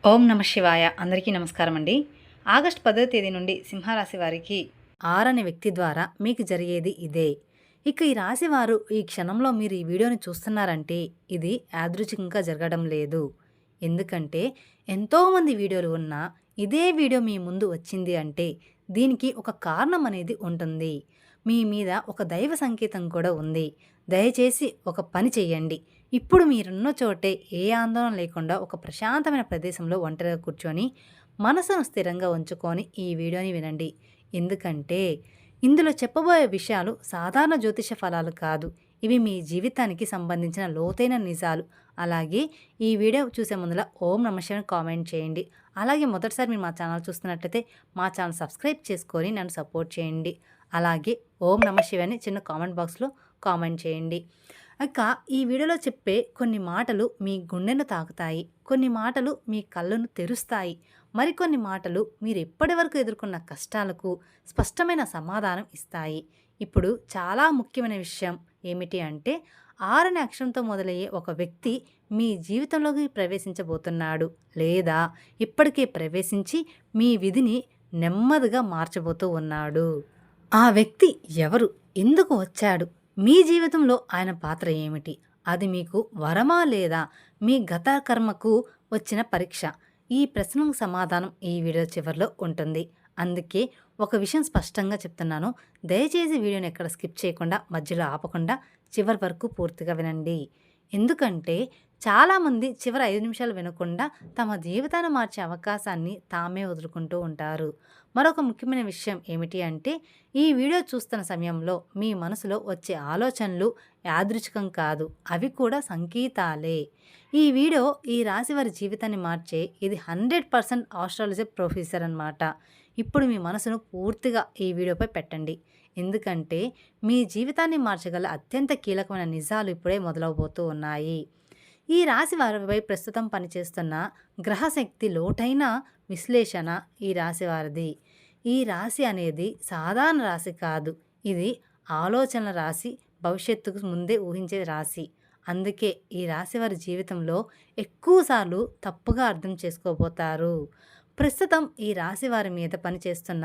ఓం నమ శివాయ. అందరికీ నమస్కారం అండి. ఆగస్టు 10వ తేదీ నుండి సింహరాశి వారికి ఆరని వ్యక్తి ద్వారా మీకు జరిగేది ఇదే. ఇక ఈ రాశివారు ఈ క్షణంలో మీరు ఈ వీడియోని చూస్తున్నారంటే ఇది యాదృచ్ఛికంగా జరగడం లేదు. ఎందుకంటే ఎంతోమంది వీడియోలు ఉన్నా ఇదే వీడియో మీ ముందు వచ్చింది అంటే దీనికి ఒక కారణం అనేది ఉంటుంది. మీ మీద ఒక దైవ సంకేతం కూడా ఉంది. దయచేసి ఒక పని చెయ్యండి. ఇప్పుడు మీరున్న చోటే ఏ ఆందోళన లేకుండా ఒక ప్రశాంతమైన ప్రదేశంలో ఒంటరిగా కూర్చొని మనసును స్థిరంగా ఉంచుకొని ఈ వీడియోని వినండి. ఎందుకంటే ఇందులో చెప్పబోయే విషయాలు సాధారణ జ్యోతిష ఫలాలు కాదు. ఇవి మీ జీవితానికి సంబంధించిన లోతైన నిజాలు. అలాగే ఈ వీడియో చూసే ముందర ఓం నమ శివాయ కామెంట్ చేయండి. అలాగే మొదటిసారి మీరు మా ఛానల్ చూస్తున్నట్లయితే మా ఛానల్ సబ్స్క్రైబ్ చేసుకొని నన్ను సపోర్ట్ చేయండి. అలాగే ఓం నమ శివాయని చిన్న కామెంట్ బాక్స్లో కామెంట్ చేయండి. ఇక ఈ వీడియోలో చెప్పే కొన్ని మాటలు మీ గుండెను తాకుతాయి, కొన్ని మాటలు మీ కళ్ళను తెరుస్తాయి, మరికొన్ని మాటలు మీరు ఇప్పటి వరకు ఎదుర్కొన్న కష్టాలకు స్పష్టమైన సమాధానం ఇస్తాయి. ఇప్పుడు చాలా ముఖ్యమైన విషయం ఏమిటి అంటే 6 అనే అక్షరంతో మొదలయ్యే ఒక వ్యక్తి మీ జీవితంలోకి ప్రవేశించబోతున్నాడు, లేదా ఇప్పటికే ప్రవేశించి మీ విధిని నెమ్మదిగా మార్చబోతూ ఉన్నాడు. ఆ వ్యక్తి ఎవరు, ఎందుకు వచ్చాడు, మీ జీవితంలో ఆయన పాత్ర ఏమిటి, అది మీకు వరమా లేదా మీ గత కర్మకు వచ్చిన పరీక్ష? ఈ ప్రశ్నకు సమాధానం ఈ వీడియో చివరిలో ఉంటుంది. అందుకే ఒక విషయం స్పష్టంగా చెప్తున్నాను. దయచేసి వీడియోని ఎక్కడ స్కిప్ చేయకుండా మధ్యలో ఆపకుండా చివరి వరకు పూర్తిగా వినండి. ఎందుకంటే చాలామంది చివరి 5 నిమిషాలు వినకుండా తమ జీవితాన్ని మార్చే అవకాశాన్ని తామే వదులుకుంటూ ఉంటారు. మరొక ముఖ్యమైన విషయం ఏమిటి అంటే ఈ వీడియో చూస్తున్న సమయంలో మీ మనసులో వచ్చే ఆలోచనలు యాదృచ్ఛికం కాదు, అవి కూడా సంకేతాలే. ఈ వీడియో ఈ రాశి వారి జీవితాన్ని మార్చే ఇది 100% ఆస్ట్రాలజీ ప్రొఫెసర్ అన్నమాట. ఇప్పుడు మీ మనసును పూర్తిగా ఈ వీడియోపై పెట్టండి. ఎందుకంటే మీ జీవితాన్ని మార్చగల అత్యంత కీలకమైన నిజాలు ఇప్పుడే మొదలవబోతూ ఉన్నాయి. ఈ రాశి వారిపై ప్రస్తుతం పనిచేస్తున్న గ్రహశక్తి లోటైన విశ్లేషణ ఈ రాశి వారిది. ఈ రాశి అనేది సాధారణ రాశి కాదు, ఇది ఆలోచనల రాశి, భవిష్యత్తుకు ముందే ఊహించే రాశి. అందుకే ఈ రాశి వారి జీవితంలో ఎక్కువసార్లు తప్పుగా అర్థం చేసుకోబోతారు. ప్రస్తుతం ఈ రాశి వారి మీద పనిచేస్తున్న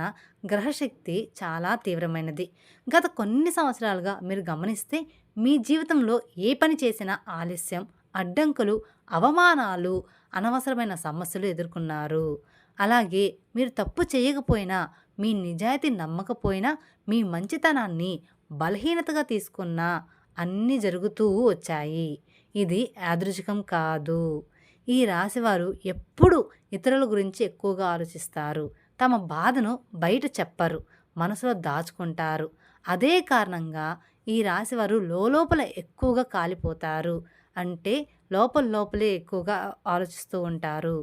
గ్రహశక్తి చాలా తీవ్రమైనది. గత కొన్ని సంవత్సరాలుగా మీరు గమనిస్తే మీ జీవితంలో ఏ పని చేసినా ఆలస్యం, అడ్డంకులు, అవమానాలు, అనవసరమైన సమస్యలు ఎదుర్కొన్నారు. అలాగే మీరు తప్పు చేయకపోయినా, మీ నిజాయితీ నమ్మకపోయినా, మీ మంచితనాన్ని బలహీనతగా తీసుకున్నా అన్నీ జరుగుతూ వచ్చాయి. ఇది యాదృచ్ఛికం కాదు. ఈ రాశివారు ఎప్పుడు ఇతరుల గురించి ఎక్కువగా ఆలోచిస్తారు. తమ బాధను బయట చెప్పరు, మనసులో దాచుకుంటారు. అదే కారణంగా ఈ రాశివారు లోపల ఎక్కువగా కాలిపోతారు. అంటే లోపలే ఎక్కువగా ఆలోచిస్తూ ఉంటారు.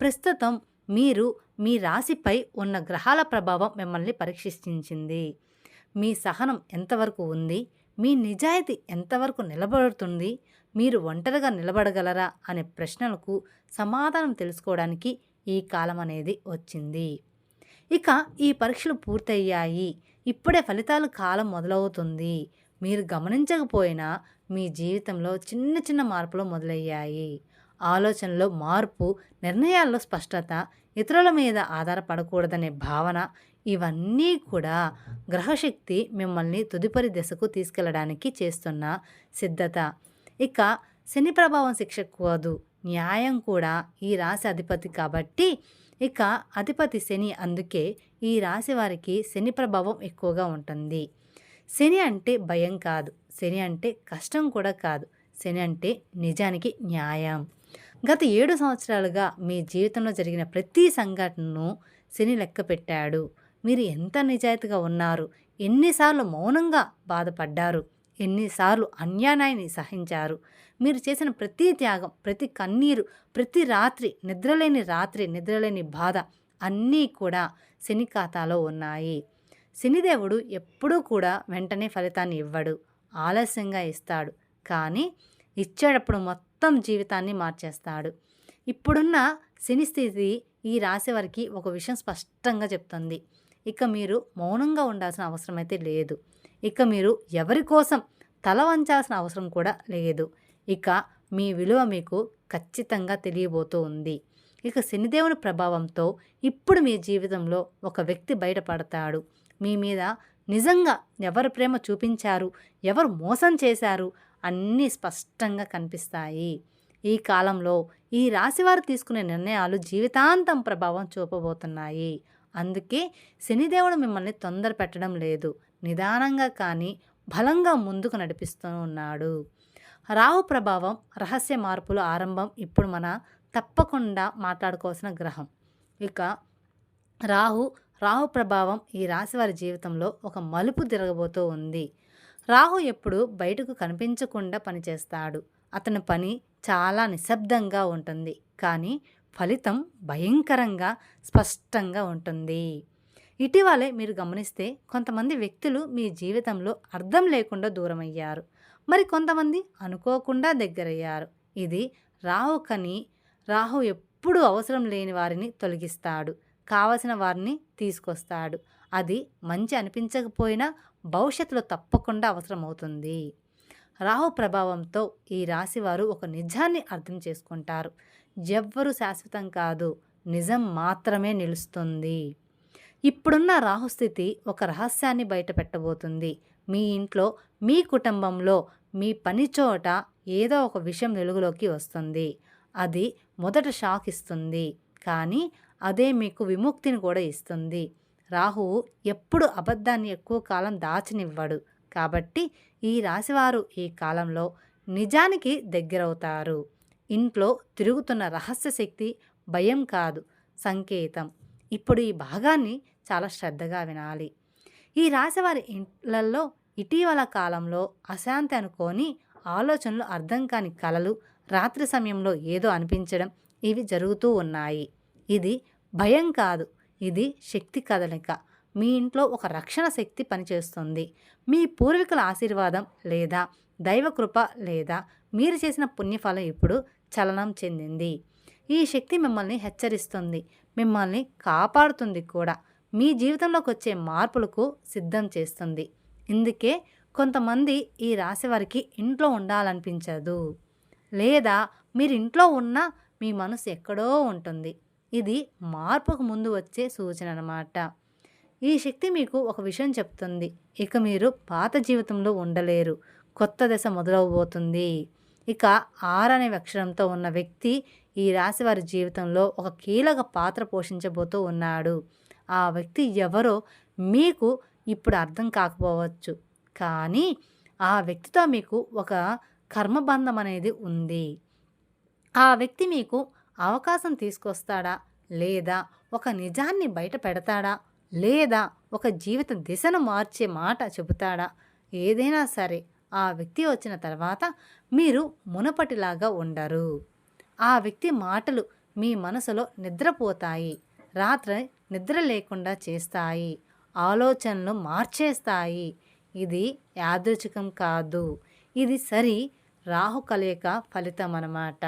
ప్రస్తుతం మీరు మీ రాశిపై ఉన్న గ్రహాల ప్రభావం మిమ్మల్ని పరీక్షించింది. మీ సహనం ఎంతవరకు ఉంది, మీ నిజాయితీ ఎంతవరకు నిలబడుతుంది, మీరు ఒంటరిగా నిలబడగలరా అనే ప్రశ్నలకు సమాధానం తెలుసుకోవడానికి ఈ కాలం అనేది వచ్చింది. ఇక ఈ పరీక్షలు పూర్తయ్యాయి. ఇప్పుడే ఫలితాల కాలం మొదలవుతుంది. మీరు గమనించకపోయినా మీ జీవితంలో చిన్న చిన్న మార్పులు మొదలయ్యాయి. ఆలోచనలో మార్పు, నిర్ణయాల్లో స్పష్టత, ఇతరుల మీద ఆధారపడకూడదనే భావన, ఇవన్నీ కూడా గ్రహశక్తి మిమ్మల్ని తదుపరి దశకు తీసుకెళ్లడానికి చేస్తున్న సిద్ధత. ఇక శని ప్రభావం శిక్షకూడదు, న్యాయం కూడా ఈ రాశి అధిపతి కాబట్టి ఇక అధిపతి శని. అందుకే ఈ రాశి వారికి శని ప్రభావం ఎక్కువగా ఉంటుంది. శని అంటే భయం కాదు, శని అంటే కష్టం కూడా కాదు, శని అంటే నిజానికి న్యాయం. గత 7 సంవత్సరాలుగా మీ జీవితంలో జరిగిన ప్రతి సంఘటనను శని లెక్క పెట్టాడు. మీరు ఎంత నిజాయితీగా ఉన్నారు, ఎన్నిసార్లు మౌనంగా బాధపడ్డారు, ఎన్నిసార్లు అన్యాయాన్ని సహించారు. మీరు చేసిన ప్రతి త్యాగం, ప్రతి కన్నీరు, ప్రతి రాత్రి నిద్రలేని బాధ అన్నీ కూడా శని ఖాతాలో ఉన్నాయి. శనిదేవుడు ఎప్పుడూ కూడా వెంటనే ఫలితాన్ని ఇవ్వడు, ఆలస్యంగా ఇస్తాడు. కానీ ఇచ్చేటప్పుడు మొత్తం జీవితాన్ని మార్చేస్తాడు. ఇప్పుడున్న శని స్థితి ఈ రాశి వారికి ఒక విషయం స్పష్టంగా చెప్తుంది. ఇక మీరు మౌనంగా ఉండాల్సిన అవసరం అయితే లేదు. ఇక మీరు ఎవరి కోసం తల వంచాల్సిన అవసరం కూడా లేదు. ఇక మీ విలువ మీకు ఖచ్చితంగా తెలియబోతూ ఉంది. ఇక శనిదేవుని ప్రభావంతో ఇప్పుడు మీ జీవితంలో ఒక వ్యక్తి బయటపడతాడు. మీ మీద నిజంగా ఎవరు ప్రేమ చూపించారు, ఎవరు మోసం చేశారు అన్నీ స్పష్టంగా కనిపిస్తాయి. ఈ కాలంలో ఈ రాశివారు తీసుకునే నిర్ణయాలు జీవితాంతం ప్రభావం చూపబోతున్నాయి. అందుకే శనిదేవుడు మిమ్మల్ని తొందర పెట్టడం లేదు. నిదానంగా కానీ బలంగా ముందుకు నడిపిస్తూ ఉన్నాడు. రాహు ప్రభావం, రహస్య మార్పుల ఆరంభం ఇప్పుడు మన తప్పకుండా మాట్లాడుకోవాల్సిన గ్రహం. ఇక రాహు రాహు ప్రభావం ఈ రాశివారి జీవితంలో ఒక మలుపు తిరగబోతూ ఉంది. రాహు ఎప్పుడు బయటకు కనిపించకుండా పనిచేస్తాడు. అతని పని చాలా నిశ్శబ్దంగా ఉంటుంది, కానీ ఫలితం భయంకరంగా స్పష్టంగా ఉంటుంది. ఇటీవలే మీరు గమనిస్తే కొంతమంది వ్యక్తులు మీ జీవితంలో అర్థం లేకుండా దూరమయ్యారు. మరి కొంతమంది అనుకోకుండా దగ్గరయ్యారు. ఇది రాహు ఎప్పుడూ అవసరం లేని వారిని తొలగిస్తాడు, కావలసిన వారిని తీసుకొస్తాడు. అది మంచి అనిపించకపోయినా భవిష్యత్తులో తప్పకుండా అవసరమవుతుంది. రాహు ప్రభావంతో ఈ రాశివారు ఒక నిజాన్ని అర్థం చేసుకుంటారు. ఎవ్వరూ శాశ్వతం కాదు, నిజం మాత్రమే నిలుస్తుంది. ఇప్పుడున్న రాహుస్థితి ఒక రహస్యాన్ని బయట పెట్టబోతుంది. మీ ఇంట్లో, మీ కుటుంబంలో, మీ పని చోట ఏదో ఒక విషయం వెలుగులోకి వస్తుంది. అది మొదట షాక్ ఇస్తుంది, కానీ అదే మీకు విముక్తిని కూడా ఇస్తుంది. రాహువు ఎప్పుడు అబద్ధాన్ని ఎక్కువ కాలం దాచనివ్వడు. కాబట్టి ఈ రాశివారు ఈ కాలంలో నిజానికి దగ్గరవుతారు. ఇంట్లో తిరుగుతున్న రహస్య శక్తి భయం కాదు, సంకేతం. ఇప్పుడు ఈ భాగాన్ని చాలా శ్రద్ధగా వినాలి. ఈ రాశివారి ఇంట్లల్లో ఇటీవల కాలంలో అశాంతి అనుకోని ఆలోచనలు, అర్థం కాని కలలు, రాత్రి సమయంలో ఏదో అనిపించడం, ఇవి జరుగుతూ ఉన్నాయి. ఇది భయం కాదు, ఇది శక్తి కదలిక. మీ ఇంట్లో ఒక రక్షణ శక్తి పనిచేస్తుంది. మీ పూర్వీకుల ఆశీర్వాదం లేదా దైవకృప లేదా మీరు చేసిన పుణ్యఫలం ఇప్పుడు చలనం చెందింది. ఈ శక్తి మిమ్మల్ని హెచ్చరిస్తుంది, మిమ్మల్ని కాపాడుతుంది కూడా. మీ జీవితంలోకి వచ్చే మార్పులకు సిద్ధం చేస్తుంది. ఇందుకే కొంతమంది ఈ రాశి వారికి ఇంట్లో ఉండాలనిపించదు, లేదా మీరు ఇంట్లో ఉన్నా మీ మనసు ఎక్కడో ఉంటుంది. ఇది మార్పుకు ముందు వచ్చే సూచన అన్నమాట. ఈ శక్తి మీకు ఒక విషయం చెప్తుంది, ఇక మీరు పాత జీవితంలో ఉండలేరు, కొత్త దశ మొదలవబోతుంది. ఇక 6 అనే అక్షరంతో ఉన్న వ్యక్తి ఈ రాశి వారి జీవితంలో ఒక కీలక పాత్ర పోషించబోతూ ఉన్నాడు. ఆ వ్యక్తి ఎవరో మీకు ఇప్పుడు అర్థం కాకపోవచ్చు, కానీ ఆ వ్యక్తితో మీకు ఒక కర్మబంధం అనేది ఉంది. ఆ వ్యక్తి మీకు అవకాశం తీసుకొస్తాడా, లేదా ఒక నిజాన్ని బయట పెడతాడా, లేదా ఒక జీవిత దిశను మార్చే మాట చెబుతాడా, ఏదైనా సరే ఆ వ్యక్తి వచ్చిన తర్వాత మీరు మునపటిలాగా ఉండరు. ఆ వ్యక్తి మాటలు మీ మనసులో నిద్రపోతాయి, రాత్రి నిద్ర లేకుండా చేస్తాయి, ఆలోచనలు మార్చేస్తాయి. ఇది యాదృచ్ఛికం కాదు, ఇది రాహు కలయిక ఫలితం అన్నమాట.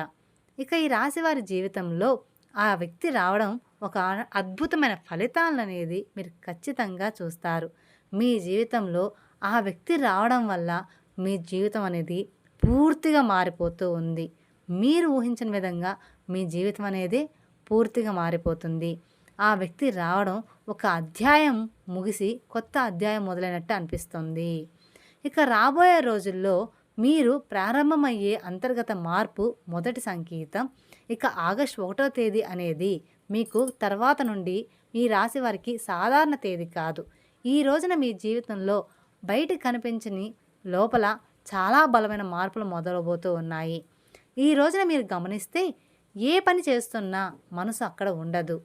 ఇక ఈ రాశివారి జీవితంలో ఆ వ్యక్తి రావడం ఒక అద్భుతమైన ఫలితాలను అనేది మీరు ఖచ్చితంగా చూస్తారు. మీ జీవితంలో ఆ వ్యక్తి రావడం వల్ల మీ జీవితం అనేది పూర్తిగా మారిపోతూ ఉంది. మీరు ఊహించిన విధంగా మీ జీవితం అనేది పూర్తిగా మారిపోతుంది. ఆ వ్యక్తి రావడం ఒక అధ్యాయం ముగిసి కొత్త అధ్యాయం మొదలైనట్టు అనిపిస్తుంది. ఇక రాబోయే రోజుల్లో మీరు ప్రారంభమయ్యే అంతర్గత మార్పు మొదటి సంకేతం. ఇక ఆగస్టు 1వ తేదీ అనేది మీకు తర్వాత నుండి ఈ రాశి వారికి సాధారణ తేదీ కాదు. ఈ రోజున మీ జీవితంలో బయటికి కనిపించని లోపల చాలా బలమైన మార్పులు మొదలవబోతూ ఉన్నాయి. ఈ రోజున మీరు గమనిస్తే ఏ పని చేస్తున్నా మనసు అక్కడ ఉండదు.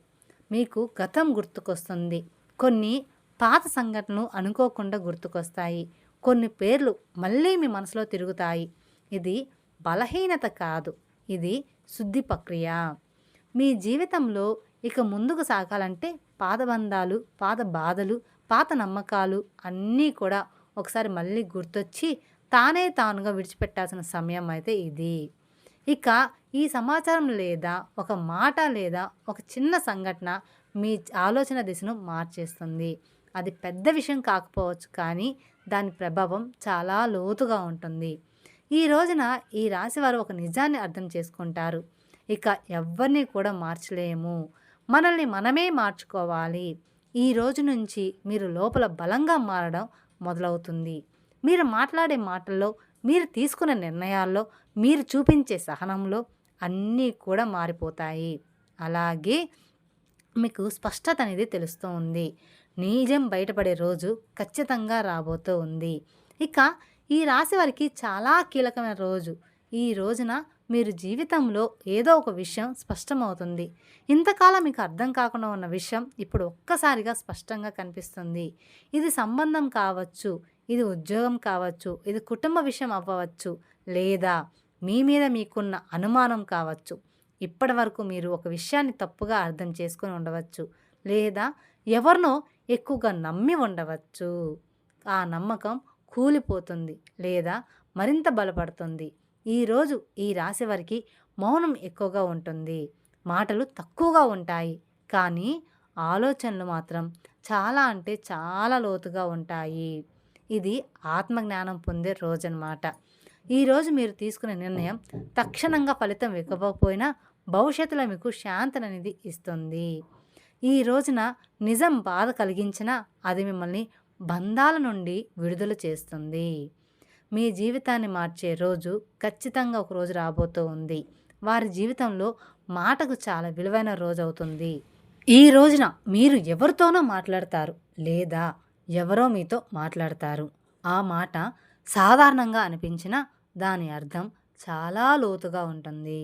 మీకు గతం గుర్తుకొస్తుంది, కొన్ని పాత సంఘటనలు అనుకోకుండా గుర్తుకొస్తాయి, కొన్ని పేర్లు మళ్ళీ మీ మనసులో తిరుగుతాయి. ఇది బలహీనత కాదు, ఇది శుద్ధి ప్రక్రియ. మీ జీవితంలో ఇక ముందుకు సాగాలంటే పాత బంధాలు, పాత బాధలు, పాత నమ్మకాలు అన్నీ కూడా ఒకసారి మళ్ళీ గుర్తొచ్చి తానుగా విడిచిపెట్టాల్సిన సమయం అయితే ఇది. ఇక ఈ సమాచారం లేదా ఒక మాట లేదా ఒక చిన్న సంఘటన మీ ఆలోచన దిశను మార్చేస్తుంది. అది పెద్ద విషయం కాకపోవచ్చు, కానీ దాని ప్రభావం చాలా లోతుగా ఉంటుంది. ఈ రోజున ఈ రాశివారు ఒక నిజాన్ని అర్థం చేసుకుంటారు. ఇక ఎవ్వరిని కూడా మార్చలేము. మనల్ని మనమే మార్చుకోవాలి. ఈ రోజు నుంచి మీరు లోపల బలంగా మారడం మొదలవుతుంది. మీరు మాట్లాడే మాటల్లో, మీరు తీసుకున్న నిర్ణయాల్లో, మీరు చూపించే సహనంలో అన్నీ కూడా మారిపోతాయి. అలాగే మీకు స్పష్టత అనేది తెలుస్తూ ఉంది. నిజం బయటపడే రోజు ఖచ్చితంగా రాబోతూ ఉంది. ఇక ఈ రాశి వారికి చాలా కీలకమైన రోజు. ఈ రోజున మీరు జీవితంలో ఏదో ఒక విషయం స్పష్టమవుతుంది. ఇంతకాలం మీకు అర్థం కాకుండా ఉన్న విషయం ఇప్పుడు ఒక్కసారిగా స్పష్టంగా కనిపిస్తుంది. ఇది సంబంధం కావచ్చు, ఇది ఉద్యోగం కావచ్చు, ఇది కుటుంబ విషయం అవ్వవచ్చు, లేదా మీ మీద మీకున్న అనుమానం కావచ్చు. ఇప్పటి వరకు మీరు ఒక విషయాన్ని తప్పుగా అర్థం చేసుకొని ఉండవచ్చు, లేదా ఎవరినో ఎక్కువగా నమ్మి ఉండవచ్చు. ఆ నమ్మకం కూలిపోతుంది లేదా మరింత బలపడుతుంది. ఈరోజు ఈ రాశి వారికి మౌనం ఎక్కువగా ఉంటుంది. మాటలు తక్కువగా ఉంటాయి, కానీ ఆలోచనలు మాత్రం చాలా అంటే చాలా లోతుగా ఉంటాయి. ఇది ఆత్మజ్ఞానం పొందే రోజన్నమాట. ఈరోజు మీరు తీసుకునే నిర్ణయం తక్షణంగా ఫలితం ఇవ్వకపోయినా భవిష్యత్తులో మీకు శాంతననేది ఇస్తుంది. ఈ రోజున నిజం బాధ కలిగించినా అది మిమ్మల్ని బంధాల నుండి విడుదల చేస్తుంది. మీ జీవితాన్ని మార్చే రోజు ఖచ్చితంగా ఒక రోజు రాబోతూ ఉంది. వారి జీవితంలో మాటకు చాలా విలువైన రోజు అవుతుంది. ఈ రోజున మీరు ఎవరితోనో మాట్లాడతారు, లేదా ఎవరో మీతో మాట్లాడతారు. ఆ మాట సాధారణంగా అనిపించినా దాని అర్థం చాలా లోతుగా ఉంటుంది.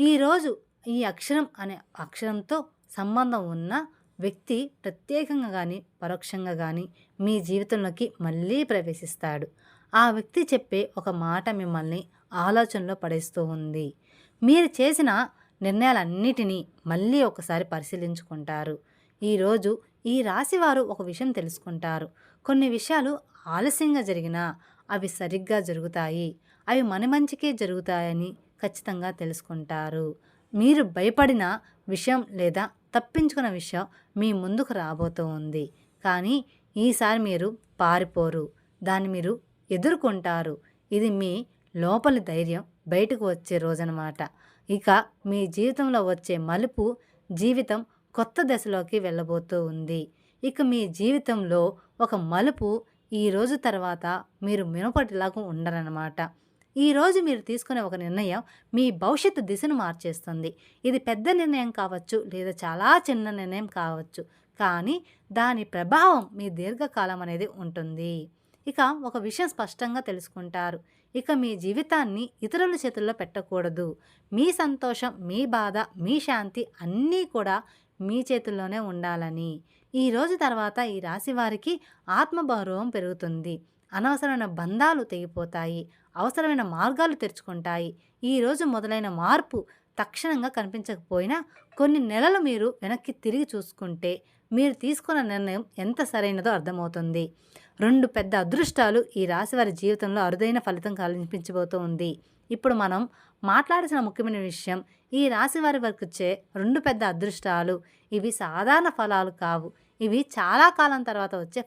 ఈరోజు ఈ అక్షరం అనే అక్షరంతో సంబంధం ఉన్న వ్యక్తి ప్రత్యేకంగా కానీ పరోక్షంగా కానీ మీ జీవితంలోకి మళ్ళీ ప్రవేశిస్తాడు. ఆ వ్యక్తి చెప్పే ఒక మాట మిమ్మల్ని ఆలోచనలో పడేస్తూ ఉంది. మీరు చేసిన నిర్ణయాలన్నిటినీ మళ్ళీ ఒకసారి పరిశీలించుకుంటారు. ఈరోజు ఈ రాశివారు ఒక విషయం తెలుసుకుంటారు. కొన్ని విషయాలు ఆలస్యంగా జరిగినా అవి సరిగ్గా జరుగుతాయి, అవి మన మంచికే జరుగుతాయని ఖచ్చితంగా తెలుసుకుంటారు. మీరు భయపడిన విషయం లేదా తప్పించుకున్న విషయం మీ ముందుకు రాబోతూ ఉంది, కానీ ఈసారి మీరు పారిపోరు, దాన్ని మీరు ఎదుర్కొంటారు. ఇది మీ లోపలి ధైర్యం బయటకు వచ్చే రోజన్నమాట. ఇక మీ జీవితంలో వచ్చే మలుపు జీవితం కొత్త దశలోకి వెళ్ళబోతూ ఉంది. ఇక మీ జీవితంలో ఒక మలుపు ఈ రోజు తర్వాత మీరు మునుపటిలాగా ఉండరన్నమాట. ఈరోజు మీరు తీసుకునే ఒక నిర్ణయం మీ భవిష్యత్తు దిశను మార్చేస్తుంది. ఇది పెద్ద నిర్ణయం కావచ్చు, లేదా చాలా చిన్న నిర్ణయం కావచ్చు, కానీ దాని ప్రభావం మీ దీర్ఘకాలం అనేది ఉంటుంది. ఇక ఒక విషయం స్పష్టంగా తెలుసుకుంటారు. ఇక మీ జీవితాన్ని ఇతరుల చేతుల్లో పెట్టకూడదు. మీ సంతోషం, మీ బాధ, మీ శాంతి అన్నీ కూడా మీ చేతుల్లోనే ఉండాలని. ఈ రోజు తర్వాత ఈ రాశి వారికి ఆత్మగౌరవం పెరుగుతుంది. అనవసరమైన బంధాలు తెగిపోతాయి, అవసరమైన మార్గాలు తెరుచుకుంటాయి. ఈరోజు మొదలైన మార్పు తక్షణంగా కనిపించకపోయినా కొన్ని నెలలు మీరు వెనక్కి తిరిగి చూసుకుంటే మీరు తీసుకున్న నిర్ణయం ఎంత సరైనదో అర్థమవుతుంది. 2 పెద్ద అదృష్టాలు ఈ రాశి వారి జీవితంలో అరుదైన ఫలితం కనిపించబోతూ ఉంది. ఇప్పుడు మనం మాట్లాడాల్సిన ముఖ్యమైన విషయం, ఈ రాశి వారి వరకు వచ్చే 2 పెద్ద అదృష్టాలు. ఇవి సాధారణ ఫలాలు కావు, ఇవి చాలా కాలం తర్వాత వచ్చే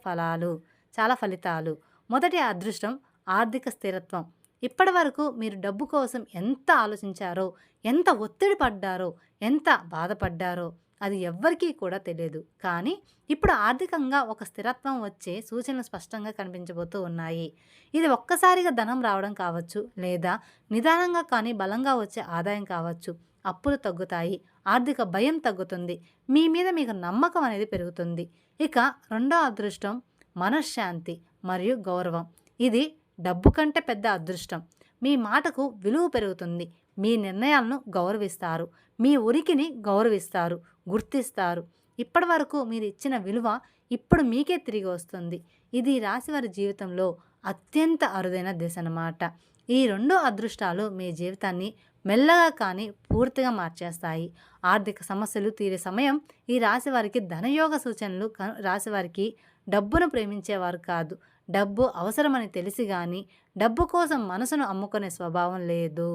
చాలా ఫలితాలు. మొదటి అదృష్టం ఆర్థిక స్థిరత్వం. ఇప్పటి వరకు మీరు డబ్బు కోసం ఎంత ఆలోచించారో, ఎంత ఒత్తిడి పడ్డారో, ఎంత బాధపడ్డారో అది ఎవ్వరికీ కూడా తెలియదు. కానీ ఇప్పుడు ఆర్థికంగా ఒక స్థిరత్వం వచ్చే సూచనలు స్పష్టంగా కనిపించబోతూ ఉన్నాయి. ఇది ఒక్కసారిగా ధనం రావడం కావచ్చు, లేదా నిదానంగా కానీ బలంగా వచ్చే ఆదాయం కావచ్చు. అప్పులు తగ్గుతాయి, ఆర్థిక భయం తగ్గుతుంది, మీ మీద మీకు నమ్మకం అనేది పెరుగుతుంది. ఇక రెండో అదృష్టం మనశ్శాంతి మరియు గౌరవం. ఇది డబ్బు కంటే పెద్ద అదృష్టం. మీ మాటకు విలువ పెరుగుతుంది, మీ నిర్ణయాలను గౌరవిస్తారు, మీ ఉనికిని గౌరవిస్తారు, గుర్తిస్తారు. ఇప్పటి వరకు మీరు ఇచ్చిన విలువ ఇప్పుడు మీకే తిరిగి వస్తుంది. ఇది రాశివారి జీవితంలో అత్యంత అరుదైన దశ అన్నమాట. ఈ 2 అదృష్టాలు మీ జీవితాన్ని మెల్లగా కానీ పూర్తిగా మార్చేస్తాయి. ఆర్థిక సమస్యలు తీరే సమయం ఈ రాశివారికి ధనయోగ సూచనలు. రాశివారికి డబ్బును ప్రేమించేవారు కాదు, డబ్బు అవసరమని తెలిసి కానీ డబ్బు కోసం మనసును అమ్ముకునే స్వభావం లేదు.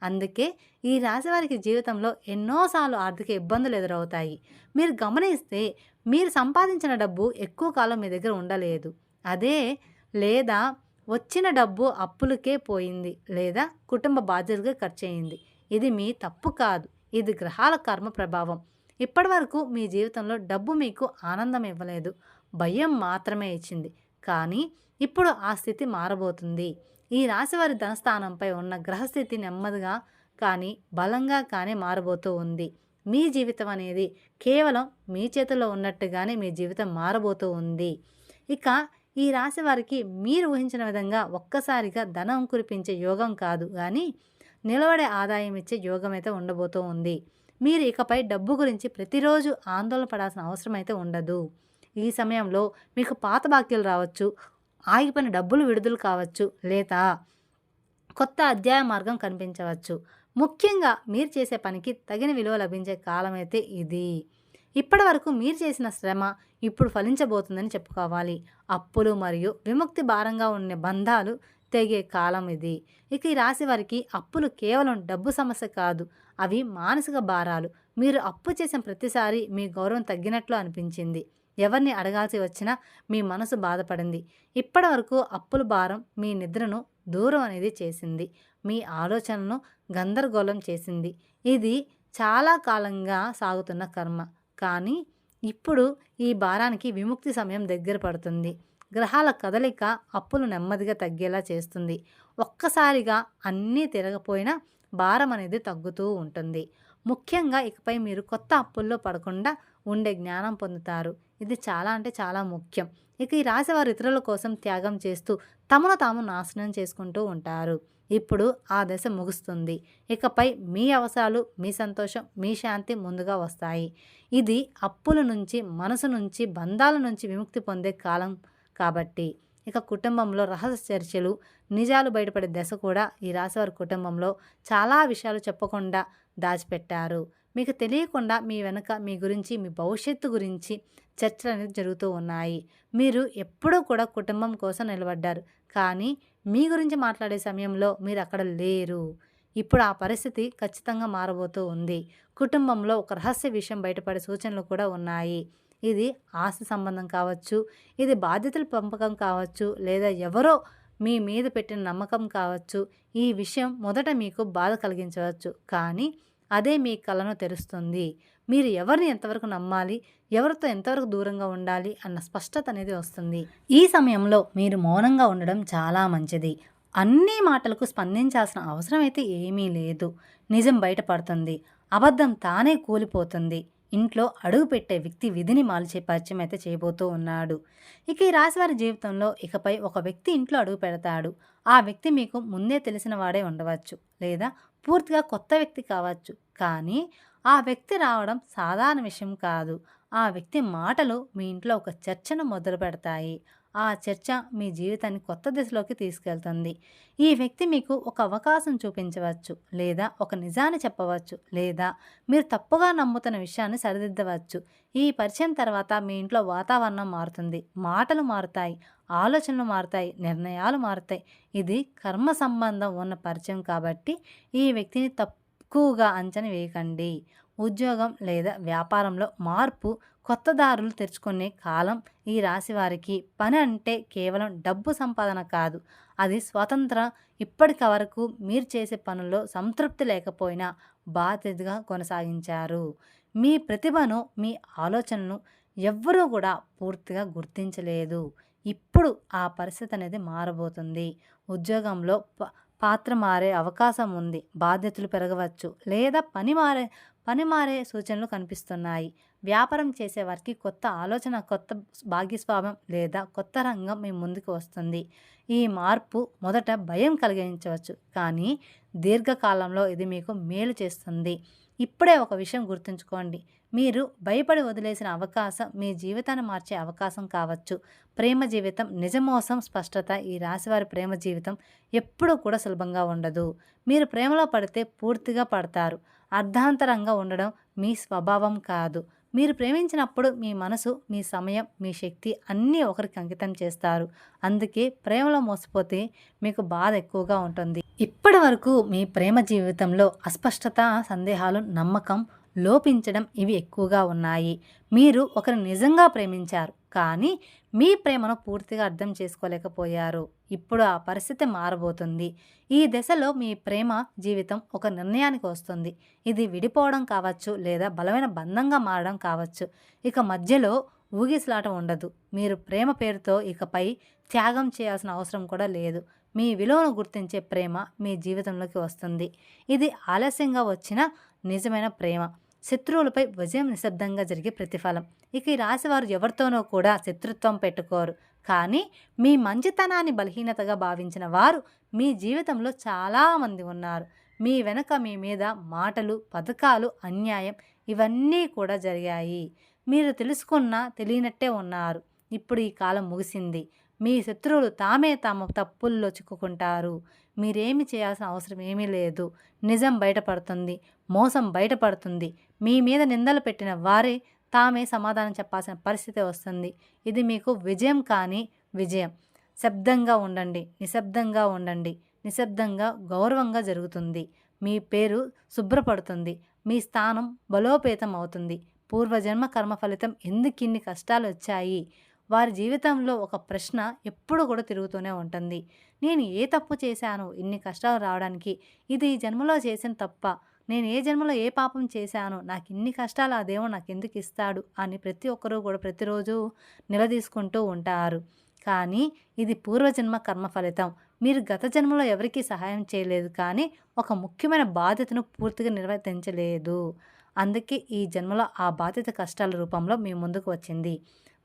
అందుకే ఈ రాశివారికి జీవితంలో ఎన్నోసార్లు ఆర్థిక ఇబ్బందులు ఎదురవుతాయి. మీరు గమనిస్తే మీరు సంపాదించిన డబ్బు ఎక్కువ కాలం మీ దగ్గర ఉండలేదు, లేదా వచ్చిన డబ్బు అప్పులకే పోయింది, లేదా కుటుంబ బాధ్యతగా ఖర్చు అయింది. ఇది మీ తప్పు కాదు, ఇది గ్రహాల కర్మ ప్రభావం. ఇప్పటివరకు మీ జీవితంలో డబ్బు మీకు ఆనందం ఇవ్వలేదు, భయం మాత్రమే ఇచ్చింది. కానీ ఇప్పుడు ఆ స్థితి మారబోతుంది. ఈ రాశివారి ధనస్థానంపై ఉన్న గ్రహస్థితి నెమ్మదిగా కానీ బలంగా కానీ మారబోతూ ఉంది. మీ జీవితం అనేది కేవలం మీ చేతుల్లో ఉన్నట్టుగానే మీ జీవితం మారబోతూ ఉంది. ఇక ఈ రాశి వారికి మీరు ఊహించిన విధంగా ఒక్కసారిగా ధనం కురిపించే యోగం కాదు కానీ నిలబడే ఆదాయం ఇచ్చే యోగం అయితే ఉండబోతూ ఉంది. మీరు ఇకపై డబ్బు గురించి ప్రతిరోజు ఆందోళన పడాల్సిన అవసరం అయితే ఉండదు. ఈ సమయంలో మీకు పాత బాకీలు రావచ్చు, ఆగిపోయిన డబ్బులు విడుదల కావచ్చు, లేదా కొత్త అధ్యాయ మార్గం కనిపించవచ్చు. ముఖ్యంగా మీరు చేసే పనికి తగిన విలువ లభించే కాలం అయితే ఇది. ఇప్పటి వరకు మీరు చేసిన శ్రమ ఇప్పుడు ఫలించబోతుందని చెప్పుకోవాలి. అప్పులు మరియు విముక్తి భారంగా ఉన్న బంధాలు తెగే కాలం ఇది. ఇక ఈ రాశి వారికి అప్పులు కేవలం డబ్బు సమస్య కాదు, అవి మానసిక భారాలు. మీరు అప్పు చేసిన ప్రతిసారి మీ గౌరవం తగ్గినట్లు అనిపించింది, ఎవరిని అడగాల్సి వచ్చినా మీ మనసు బాధపడింది. ఇప్పటి వరకు అప్పుల భారం మీ నిద్రను దూరం అనేది చేసింది, మీ ఆలోచనలను గందరగోళం చేసింది. ఇది చాలా కాలంగా సాగుతున్న కర్మ. కానీ ఇప్పుడు ఈ భారానికి విముక్తి సమయం దగ్గర పడుతుంది. గ్రహాల కదలిక అప్పులు నెమ్మదిగా తగ్గేలా చేస్తుంది. ఒక్కసారిగా అన్నీ తిరగపోయినా భారం అనేది తగ్గుతూ ఉంటుంది. ముఖ్యంగా ఇకపై మీరు కొత్త అప్పుల్లో పడకుండా ఉండే జ్ఞానం పొందుతారు. ఇది చాలా అంటే చాలా ముఖ్యం. ఇక ఈ రాశివారు ఇతరుల కోసం త్యాగం చేస్తూ తమను తాము నాశనం చేసుకుంటూ ఉంటారు. ఇప్పుడు ఆ దశ ముగుస్తుంది. ఇకపై మీ అవసరాలు, మీ సంతోషం, మీ శాంతి ముందుగా వస్తాయి. ఇది అప్పుల నుంచి, మనసు నుంచి, బంధాల నుంచి విముక్తి పొందే కాలం కాబట్టి. ఇక కుటుంబంలో రహస్య చర్చలు, నిజాలు బయటపడే దశ కూడా ఈ రాశివారి కుటుంబంలో చాలా విషయాలు చెప్పకుండా దాచిపెట్టారు. మీకు తెలియకుండా మీ వెనక మీ గురించి, మీ భవిష్యత్తు గురించి చర్చలు అనేది జరుగుతూ ఉన్నాయి. మీరు ఎప్పుడూ కూడా కుటుంబం కోసం నిలబడ్డారు, కానీ మీ గురించి మాట్లాడే సమయంలో మీరు అక్కడ లేరు. ఇప్పుడు ఆ పరిస్థితి ఖచ్చితంగా మారబోతూ ఉంది. కుటుంబంలో ఒక రహస్య విషయం బయటపడే సూచనలు కూడా ఉన్నాయి. ఇది ఆస్తి సంబంధం కావచ్చు, ఇది బాధ్యతల పంపకం కావచ్చు, లేదా ఎవరో మీ మీద పెట్టిన నమ్మకం కావచ్చు. ఈ విషయం మొదట మీకు బాధ కలిగించవచ్చు, కానీ అదే మీ కళ్ళను తెరుస్తుంది. మీరు ఎవరిని ఎంతవరకు నమ్మాలి, ఎవరితో ఎంతవరకు దూరంగా ఉండాలి అన్న స్పష్టత అనేది వస్తుంది. ఈ సమయంలో మీరు మౌనంగా ఉండడం చాలా మంచిది. అన్ని మాటలకు స్పందించాల్సిన అవసరం అయితే ఏమీ లేదు. నిజం బయటపడుతుంది, అబద్ధం తానే కూలిపోతుంది. ఇంట్లో అడుగు పెట్టే వ్యక్తి విధిని మాల్చే పరిచయం అయితే చేయబోతూ ఉన్నాడు. ఇక ఈ రాశివారి జీవితంలో ఇకపై ఒక వ్యక్తి ఇంట్లో అడుగు పెడతాడు. ఆ వ్యక్తి మీకు ముందే తెలిసిన వాడే ఉండవచ్చు, లేదా పూర్తిగా కొత్త వ్యక్తి కావచ్చు. కానీ ఆ వ్యక్తి రావడం సాధారణ విషయం కాదు. ఆ వ్యక్తి మాటలు మీ ఇంట్లో ఒక చర్చను మొదలు పెడతాయి. ఆ చర్చ మీ జీవితాన్ని కొత్త దిశలోకి తీసుకెళ్తుంది. ఈ వ్యక్తి మీకు ఒక అవకాశం చూపించవచ్చు, లేదా ఒక నిజాన్ని చెప్పవచ్చు, లేదా మీరు తప్పుగా నమ్ముతున్న విషయాన్ని సరిదిద్దవచ్చు. ఈ పరిచయం తర్వాత మీ ఇంట్లో వాతావరణం మారుతుంది, మాటలు మారుతాయి, ఆలోచనలు మారుతాయి, నిర్ణయాలు మారుతాయి. ఇది కర్మ సంబంధం ఉన్న పరిచయం కాబట్టి ఈ వ్యక్తిని తక్కువగా అంచనా వేయకండి. ఉద్యోగం లేదా వ్యాపారంలో మార్పు, కొత్త దారులు తెరుచుకునే కాలం ఈ రాశి వారికి. పని అంటే కేవలం డబ్బు సంపాదన కాదు, అది స్వతంత్రం. ఇప్పటికి వరకు మీరు చేసే పనుల్లో సంతృప్తి లేకపోయినా బాధ్యతగా కొనసాగించారు. మీ ప్రతిభను, మీ ఆలోచనను ఎవ్వరూ కూడా పూర్తిగా గుర్తించలేదు. ఇప్పుడు ఆ పరిస్థితి అనేది మారబోతుంది. ఉద్యోగంలో పాత్ర మారే అవకాశం ఉంది, బాధ్యతలు పెరగవచ్చు, లేదా పని మారే సూచనలు కనిపిస్తున్నాయి. వ్యాపారం చేసేవారికి కొత్త ఆలోచన, కొత్త భాగస్వామ్యం లేదా కొత్త రంగం మీ ముందుకు వస్తుంది. ఈ మార్పు మొదట భయం కలిగించవచ్చు, కానీ దీర్ఘకాలంలో ఇది మీకు మేలు చేస్తుంది. ఇప్పుడే ఒక విషయం గుర్తుంచుకోండి, మీరు భయపడి వదిలేసిన అవకాశం మీ జీవితాన్ని మార్చే అవకాశం కావచ్చు. ప్రేమ జీవితం నిజమోసం స్పష్టత. ఈ రాశివారి ప్రేమ జీవితం ఎప్పుడూ కూడా సులభంగా ఉండదు. మీరు ప్రేమలో పడితే పూర్తిగా పడతారు. అర్ధాంతరంగా ఉండడం మీ స్వభావం కాదు. మీరు ప్రేమించినప్పుడు మీ మనసు, మీ సమయం, మీ శక్తి అన్నీ ఒకరికి అంకితం చేస్తారు. అందుకే ప్రేమలో మోసపోతే మీకు బాధ ఎక్కువగా ఉంటుంది. ఇప్పటి వరకు మీ ప్రేమ జీవితంలో అస్పష్టత, సందేహాలు, నమ్మకం లోపించడం ఇవి ఎక్కువగా ఉన్నాయి. మీరు ఒకరిని నిజంగా ప్రేమించారు, కానీ మీ ప్రేమను పూర్తిగా అర్థం చేసుకోలేకపోయారు. ఇప్పుడు ఆ పరిస్థితి మారబోతుంది. ఈ దశలో మీ ప్రేమ జీవితం ఒక నిర్ణయానికి వస్తుంది. ఇది విడిపోవడం కావచ్చు, లేదా బలమైన బంధంగా మారడం కావచ్చు. ఇక మధ్యలో ఊగిసలాట ఉండదు. మీరు ప్రేమ పేరుతో ఇకపై త్యాగం చేయాల్సిన అవసరం కూడా లేదు. మీ విలువను గుర్తించే ప్రేమ మీ జీవితంలోకి వస్తుంది. ఇది ఆలస్యంగా వచ్చిన నిజమైన ప్రేమ. శత్రువులపై విజయం నిశ్శబ్దంగా జరిగే ప్రతిఫలం. ఇక ఈ రాశివారు ఎవరితోనో కూడా శత్రుత్వం పెట్టుకోరు, కానీ మీ మంచితనాన్ని బలహీనతగా భావించిన వారు మీ జీవితంలో చాలామంది ఉన్నారు. మీ వెనక మీ మీద మాటలు, పథకాలు, అన్యాయం ఇవన్నీ కూడా జరిగాయి. మీరు తెలుసుకున్నా తెలియనట్టే ఉన్నారు. ఇప్పుడు ఈ కాలం ముగిసింది. మీ శత్రువులు తామే తమ తప్పుల్లో చిక్కుకుంటారు. మీరేమి చేయాల్సిన అవసరం ఏమీ లేదు. నిజం బయటపడుతుంది, మోసం బయటపడుతుంది. మీ మీద నిందలు పెట్టిన వారే తామే సమాధానం చెప్పాల్సిన పరిస్థితి వస్తుంది. ఇది మీకు విజయం కానీ విజయం. శబ్దంగా ఉండండి, నిశ్శబ్దంగా ఉండండి. నిశ్శబ్దంగా గౌరవంగా జరుగుతుంది. మీ పేరు శుభ్రపడుతుంది. మీ స్థానం బలోపేతం అవుతుంది. పూర్వజన్మ కర్మ ఫలితం ఎందుకిన్ని కష్టాలు వచ్చాయి? వారి జీవితంలో ఒక ప్రశ్న ఎప్పుడు కూడా తిరుగుతూనే ఉంటుంది. నేను ఏ తప్పు చేశాను ఇన్ని కష్టాలు రావడానికి? ఇది ఈ జన్మలో చేసిన తప్ప? నేను ఏ జన్మలో ఏ పాపం చేశాను? నాకు ఇన్ని కష్టాలు ఆ దేవుడు నాకు ఎందుకు ఇస్తాడు అని ప్రతి ఒక్కరూ కూడా ప్రతిరోజు నిలదీసుకుంటూ ఉంటారు. కానీ ఇది పూర్వజన్మ కర్మ ఫలితం. మీరు గత జన్మలో ఎవరికీ సహాయం చేయలేదు, కానీ ఒక ముఖ్యమైన బాధ్యతను పూర్తిగా నిర్వర్తించలేదు. అందుకే ఈ జన్మలో ఆ బాధ్యత కష్టాల రూపంలో మీ ముందుకు వచ్చింది.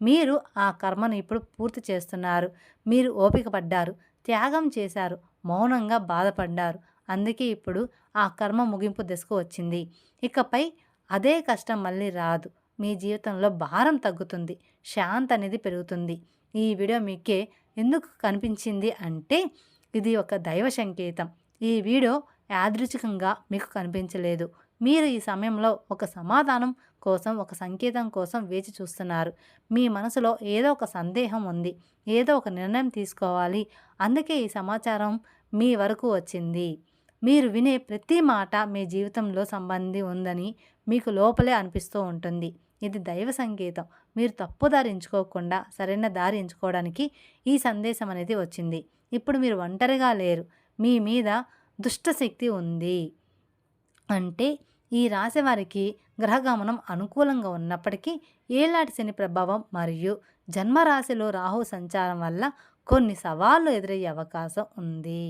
మీరు ఆ కర్మను ఇప్పుడు పూర్తి చేస్తున్నారు. మీరు ఓపిక పడ్డారు, త్యాగం చేశారు, మౌనంగా బాధపడ్డారు. అందుకే ఇప్పుడు ఆ కర్మ ముగింపు దశకు వచ్చింది. ఇకపై అదే కష్టం మళ్ళీ రాదు. మీ జీవితంలో భారం తగ్గుతుంది, శాంతి అనేది పెరుగుతుంది. ఈ వీడియో మీకే ఎందుకు కనిపించింది అంటే ఇది ఒక దైవ సంకేతం. ఈ వీడియో యాదృచ్ఛికంగా మీకు కనిపించలేదు. మీరు ఈ సమయంలో ఒక సమాధానం కోసం, ఒక సంకేతం కోసం వేచి చూస్తున్నారు. మీ మనసులో ఏదో ఒక సందేహం ఉంది, ఏదో ఒక నిర్ణయం తీసుకోవాలి. అందుకే ఈ సమాచారం మీ వరకు వచ్చింది. మీరు వినే ప్రతి మాట మీ జీవితంలో సంబంధి ఉందని మీకు లోపలే అనిపిస్తూ ఉంటుంది. ఇది దైవ సంకేతం. మీరు తప్పు దారి ఎంచుకోకుండా సరైన దారి ఎంచుకోవడానికి ఈ సందేశం అనేది వచ్చింది. ఇప్పుడు మీరు ఒంటరిగా లేరు. మీ మీద దుష్టశక్తి ఉంది. అంటే ఈ రాశి వారికి గ్రహగమనం అనుకూలంగా ఉన్నప్పటికీ ఏలాటి శని ప్రభావం మరియు జన్మరాశిలో రాహు సంచారం వల్ల కొన్ని సవాళ్లు ఎదురయ్యే అవకాశం ఉంది.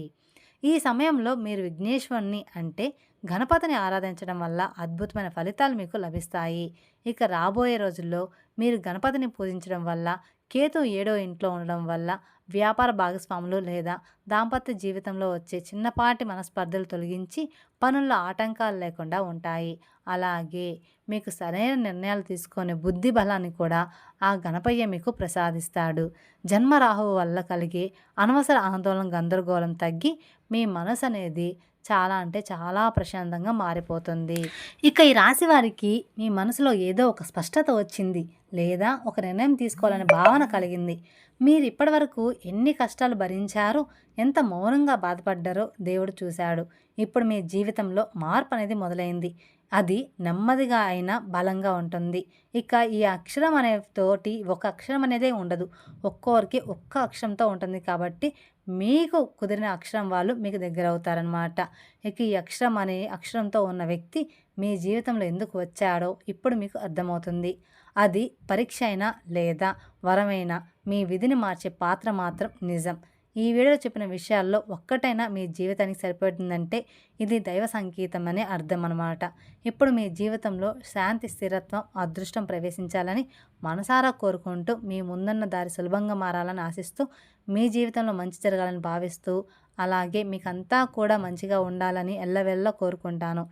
ఈ సమయంలో మీరు విఘ్నేశ్వరుని అంటే గణపతిని ఆరాధించడం వల్ల అద్భుతమైన ఫలితాలు మీకు లభిస్తాయి. ఇక రాబోయే రోజుల్లో మీరు గణపతిని పూజించడం వల్ల, కేతు 7వ ఇంట్లో ఉండడం వల్ల వ్యాపార భాగస్వాములు లేదా దాంపత్య జీవితంలో వచ్చే చిన్నపాటి మనస్పర్ధలు తొలగించి పనుల్లో ఆటంకాలు లేకుండా ఉంటాయి. అలాగే మీకు సరైన నిర్ణయాలు తీసుకునే బుద్ధి బలాన్ని కూడా ఆ గణపయ్య మీకు ప్రసాదిస్తాడు. జన్మరాహువు వల్ల కలిగే అనవసర ఆందోళన, గందరగోళం తగ్గి మీ మనసు అనేది చాలా అంటే చాలా ప్రశాంతంగా మారిపోతుంది. ఇక ఈ రాశి వారికి మీ మనసులో ఏదో ఒక స్పష్టత వచ్చింది, లేదా ఒక నిర్ణయం తీసుకోవాలనే భావన కలిగింది. మీరు ఇప్పటివరకు ఎన్ని కష్టాలు భరించారో, ఎంత మౌనంగా బాధపడ్డారో దేవుడు చూశాడు. ఇప్పుడు మీ జీవితంలో మార్పు అనేది మొదలైంది. అది నెమ్మదిగా అయినా బలంగా ఉంటుంది. ఇక ఈ అక్షరం అనే తోటి ఒక అక్షరం అనేదే ఉండదు. ఒక్కొక్కరికి ఒక్క అక్షరంతో ఉంటుంది. కాబట్టి మీకు కుదిరిన అక్షరం వాళ్ళు మీకు దగ్గర అవుతారనమాట. ఇక ఈ అక్షరం అనే అక్షరంతో ఉన్న వ్యక్తి మీ జీవితంలో ఎందుకు వచ్చాడో ఇప్పుడు మీకు అర్థమవుతుంది. అది పరీక్ష అయినా లేదా వరమైనా మీ విధిని మార్చే పాత్ర మాత్రం నిజం. ఈ వీడియోలో చెప్పిన విషయాల్లో ఒక్కటైనా మీ జీవితానికి సరిపడుతుందంటే ఇది దైవ సంకేతం అనే అర్థం అన్నమాట. ఇప్పుడు మీ జీవితంలో శాంతి, స్థిరత్వం, అదృష్టం ప్రవేశించాలని మనసారా కోరుకుంటూ మీ ముందున్న దారి సులభంగా మారాలని ఆశిస్తూ, మీ జీవితంలో మంచి జరగాలని భావిస్తూ, అలాగే మీకంతా కూడా మంచిగా ఉండాలని ఎల్లవెల్లా కోరుకుంటాను.